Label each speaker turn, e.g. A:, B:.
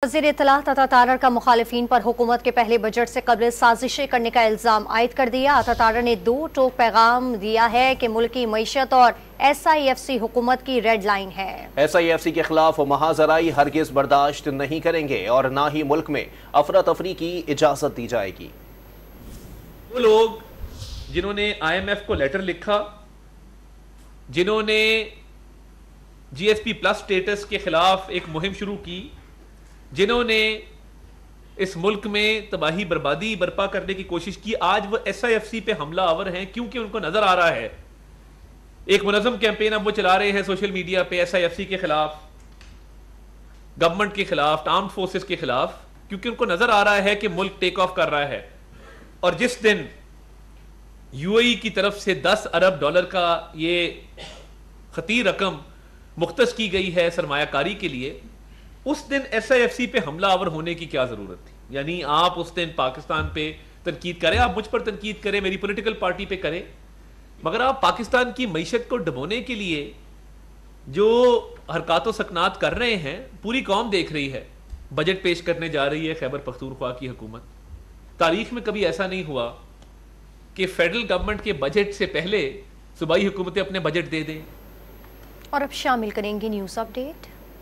A: वज़ीर इत्तलात अता तारर का मुखालिफिन पर हुकूमत के पहले बजट से कबल साजिशें करने का इल्ज़ाम आयद कर दिया। अता तारर ने दो टोक पैगाम दिया है कि मुल्क की मईशत और SIFC हुकूमत की रेड लाइन है।
B: SIFC के खिलाफ महाजराई हरगिज बर्दाश्त नहीं करेंगे और ना ही मुल्क में अफरा तफरी की इजाजत दी जाएगी।
C: वो लोग जिन्होंने IMF को लेटर लिखा, जिन्होंने GSP+ स्टेटस के खिलाफ एक मुहिम शुरू की, जिन्होंने इस मुल्क में तबाही बर्बादी बर्पा करने की कोशिश की, आज वो SIFC पे हमला आवर हैं क्योंकि उनको नजर आ रहा है एक मुनज़्ज़म कैंपेन अब वो चला रहे हैं सोशल मीडिया पे SIFC के खिलाफ, गवर्नमेंट के खिलाफ, आर्म्ड फोर्सेस के खिलाफ, क्योंकि उनको नजर आ रहा है कि मुल्क टेक ऑफ कर रहा है। और जिस दिन UAE की तरफ से $10 अरब का ये खतीर रकम मुख्तस की गई है सरमायाकारी के लिए, उस दिन SIFC पे हमला आवर होने की क्या जरूरत थी? यानी आप उस दिन पाकिस्तान पे तनकीद करें, आप मुझ पर तनकीद करें, मेरी पॉलिटिकल पार्टी पे करें, मगर आप पाकिस्तान की मईशत को डुबोने के लिए जो हरकत सकनात कर रहे हैं, पूरी कौम देख रही है। बजट पेश करने जा रही है खैबर पख्तूनख्वा की हुकूमत। तारीख में कभी ऐसा नहीं हुआ कि फेडरल गवर्नमेंट के बजट से पहले सूबाई हुकूमतें अपने बजट दे दें।
A: और अब शामिल करेंगे न्यूज़ अपडेट।